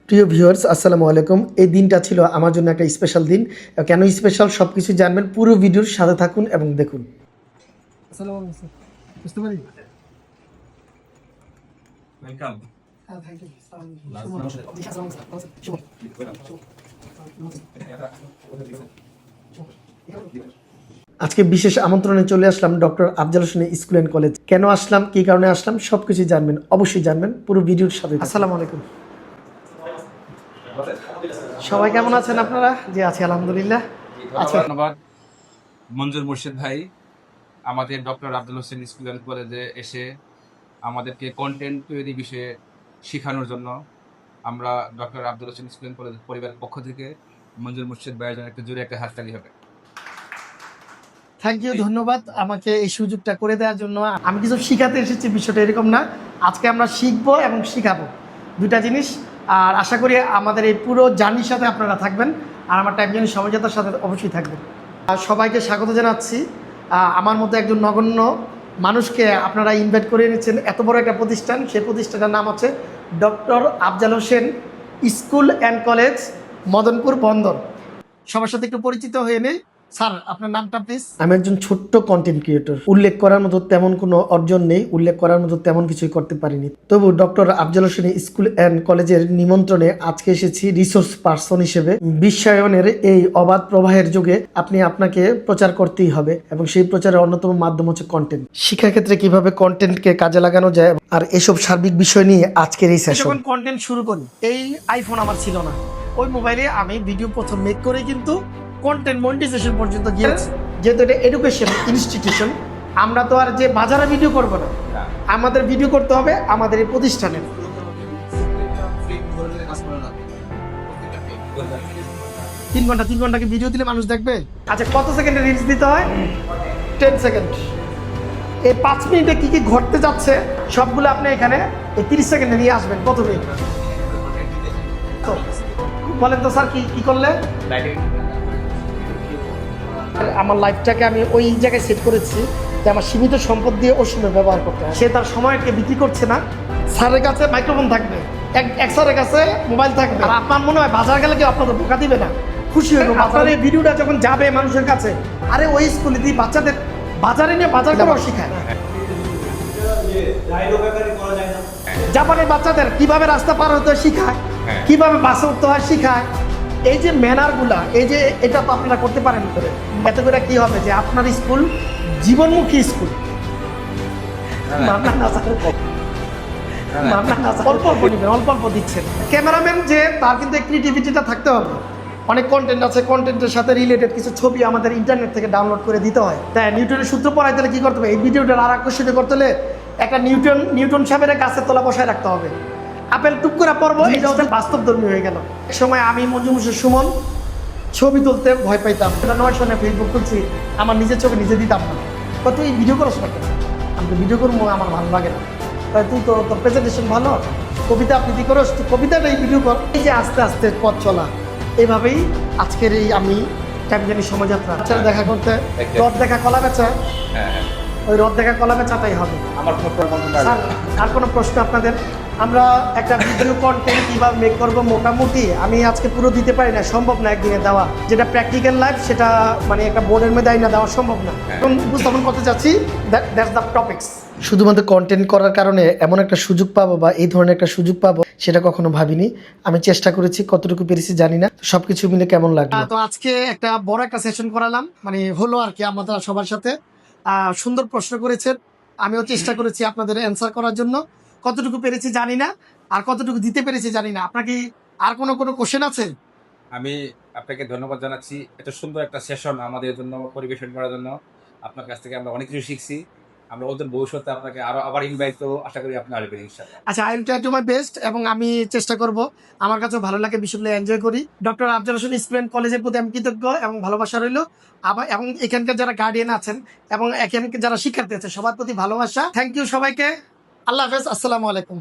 প্রিয় ভিউয়ার্স, আসসালামু আলাইকুম। এই দিনটা ছিল আমার জন্য একটা স্পেশাল দিন। কেন স্পেশাল সব কিছু জানবেন, পুরো ভিডিওর সাথে থাকুন এবং দেখুন। আসসালামু আলাইকুম স্যার, বুঝতে পারি? ওয়েলকাম। আজকে বিশেষ আমন্ত্রণে চলে আসলাম doctor Afzal Hossain school and college. কেন আসলাম, কী কারণে আসলাম, সব কিছু জানবেন, অবশ্যই জানবেন পুরো ভিডিওর সাথে। আসসালামু আলাইকুম, সবাই কেমন আছেন আপনারা? জি আছি আলহামদুলিল্লাহ। আচ্ছা, ধন্যবাদ মঞ্জুর মুর্শিদ ভাই আমাদের doctor Afzal Hossain school and কলেজে এসে আমাদেরকে কন্টেন্ট তৈরি বিষয়ে শেখানোর জন্য। আমরা doctor Afzal Hossain school and college পরিবারের পক্ষ থেকে মঞ্জুর মুর্শিদ ভাইয়ের জন্য একটা জোরে একটা হাততালি হবে। থ্যাংক ইউ, ধন্যবাদ আমাকে এই সুযোগটা করে দেওয়ার জন্য। আমি কিছু শিখাতে এসেছি, বিষয়টা এরকম না। আজকে আমরা শিখবো এবং শিখাবো, দুটা জিনিস। আর আশা করি আমাদের এই পুরো জার্নির সাথে আপনারা থাকবেন, আর আমার টাইম জার্নি সময়যাত্রার সাথে অবশ্যই থাকবেন। আর সবাইকে স্বাগত জানাচ্ছি। আমার মধ্যে একজন নগণ্য মানুষকে আপনারা ইনভাইট করে এনেছেন, এত বড় একটা প্রতিষ্ঠান। সেই প্রতিষ্ঠানের নাম হচ্ছে doctor Afzal Hossain school and college, Madanpur বন্দর। সবার সাথে একটু পরিচিত হয়ে নেই। স্যার, আপনার নামটা প্লিজ। আমি একজন ছোট্ট কন্টেন্ট ক্রিয়েটর। উল্লেখ করার মতো তেমন কোনো অর্জন নেই, উল্লেখ করার মতো তেমন কিছুই করতে পারিনি। তবু doctor Afzal Hossain school and কলেজের নিমন্ত্রণে আজকে এসেছি রিসোর্স পার্সন হিসেবে। বিশ্বায়নের এই অবাধ প্রবাহের যুগে আপনাকে প্রচার করতেই হবে, এবং সেই প্রচারের অন্যতম মাধ্যম হচ্ছে কন্টেন্ট। শিক্ষাক্ষেত্রে কিভাবে কন্টেন্টকে কাজে লাগানো যায়, আর এসব সার্বিক বিষয় নিয়ে আজকের এই সেশন। যখন কন্টেন্ট শুরু করি, এই আইফোন আমার ছিল না, ওই মোবাইলে আমি ভিডিও প্রথম মেক করে কিন্তু কন্টেন্ট মনিটাইজেশন পর্যন্ত গিয়েছে। যেহেতু এটা এডুকেশন ইনস্টিটিউশন, আমরা তো আর যে বাজারে ভিডিও করব না, আমাদের ভিডিও করতে হবে আমাদের এই প্রতিষ্ঠানের। 3 ঘন্টা কি ভিডিও দিলে মানুষ দেখবে? আচ্ছা, কত সেকেন্ডে রিলস দিতে হয়? 10 সেকেন্ড। এই 5 মিনিটে কি কি ঘটতে যাচ্ছে সবগুলো আপনি এখানে এই 30 সেকেন্ডে নিয়ে আসবেন। কত মিনিট বলেন তো স্যার, কি করলে? আমার লাইফটাকে আমি ওই জায়গায় সেট করেছি যে আমার সীমিত সম্পদ দিয়ে ওর সময় ব্যবহার করতে হয়। সে তার সময়কে বিক্রি করছে না। স্যারের কাছে মাইক্রোফোন থাকবে, এক স্যারের কাছে মোবাইল থাকবে, আর আপনার মনে হয় বাজার গেলে কেউ আপনাদের বোকা দিবে না, খুশি হইব। আপনার এই ভিডিওটা যখন যাবে মানুষের কাছে, আরে ওই স্কুলে দিয়ে বাচ্চাদের বাজারে নিয়ে বাজার করাও শেখায়। জাপানের বাচ্চাদের কিভাবে রাস্তা পার হতে হয় শিখায়, কিভাবে বাসে উঠতে হয় শিখায়। এই যে ম্যানারগুলা, এই যে এটা তো আপনারা করতে পারেন করে, এতে করে কি হবে যে আপনার স্কুল জীবনমুখী স্কুল। অল্প অল্প নেবেন, অল্প অল্প দিচ্ছেন। ক্যামেরাম্যান যে, তার কিন্তু ক্রিয়েটিভিটিটা থাকতে হবে। অনেক কন্টেন্ট আছে, কন্টেন্টের সাথে রিলেটেড কিছু ছবি আমাদের ইন্টারনেট থেকে ডাউনলোড করে দিতে হয়। তাই নিউটনের সূত্র পড়াইতে হলে কি করতে হবে, এই ভিডিওটার আর আকর্ষণীয় করতে হলে একটা নিউটন সাহেবের গাছের তলা বসায় রাখতে হবে। আপেল টুক করে পড়বো, এটা হচ্ছে বাস্তবধর্মী হয়ে গেল। এক সময় আমি মঞ্জু মুর্শিদ সুমন ছবি তুলতে ভয় পাইতাম। 9 সনে ফেসবুক খুলছি, আমার নিজের ছবি নিজে দিতাম না। তুই ভিডিও করস না কেন? আমি তো ভিডিও করবো, আমার ভালো লাগে না। তাই তুই তো, তোর প্রেজেন্টেশন ভালো, কবিতা আবৃত্তি করস, তুই কবিতাটাই ভিডিও কর। এই যে আস্তে আস্তে পথ চলা, এইভাবেই আজকের এই আমি টাইম জানি সময়যাত্রা। বাচ্চারা দেখা করতে, রথ দেখা কলা বেচা, ওই রথ দেখা কলা বেচাটাই হবে আমার। আর কোনো প্রশ্ন আপনাদের? আমরা একটা ভিডিও কন্টেন্ট কীভাবে মেক করবো, মোটামুটি আমি আজকে পুরো দিতে পারি না, সম্ভব না একদিনে দেওয়া। যেটা প্র্যাকটিক্যাল লাইফ, সেটা মানে একটা বোর্ডের মধ্যে না দেওয়া সম্ভব না। এখন উপস্থাপন করতে চাচ্ছি, দ্যাটস দ্য টপিকস। শুধুমাত্র কন্টেন্ট করার কারণে এমন একটা সুযোগ পাবো বা এই ধরনের একটা সুযোগ পাবো, সেটা কখনো ভাবিনি। আমি চেষ্টা করেছি, কতটুকু পেরেছি জানি না। সবকিছু মিলে কেমন লাগলো। তো আজকে একটা বড় একটা সেশন করালাম, মানে হলো আর কি, আমাদের সবার সাথে। সুন্দর প্রশ্ন করেছেন, আমিও চেষ্টা করেছি আপনাদের অ্যান্সার করার জন্য। কতটুকু পেরেছি জানি না, আর কতটুকু দিতে পেরেছি জানি না। আপনার কি আর কোনো কোশ্চেন আছে? আমি আপনাকে ধন্যবাদ জানাচ্ছি এত সুন্দর একটা সেশন আমাদের জন্য পরিবেশন করার জন্য। আপনার কাছ থেকে আমরা অনেক কিছু শিখছি। আমরা ওদের ভবিষ্যতে আপনাকে আবার ইনভাইট করবো, আশা করি আপনি আসবেন ইনশাআল্লাহ। আচ্ছা, I will try to my best, এবং আমি চেষ্টা করব। আমার কাছেও ভালো লাগে, বিষয়গুলো এনজয় করি। Doctor Afzal Hossain school and কলেজের প্রতি আমি কৃতজ্ঞ এবং ভালোবাসা রইল। আবার এবং এখানকার যারা গার্ডিয়ান আছেন এবং এখানকার যারা শিক্ষার্থী আছে, সবার প্রতি ভালোবাসা। থ্যাংক ইউ সবাইকে। আল্লাহ হাফেজ, আসসালামু আলাইকুম।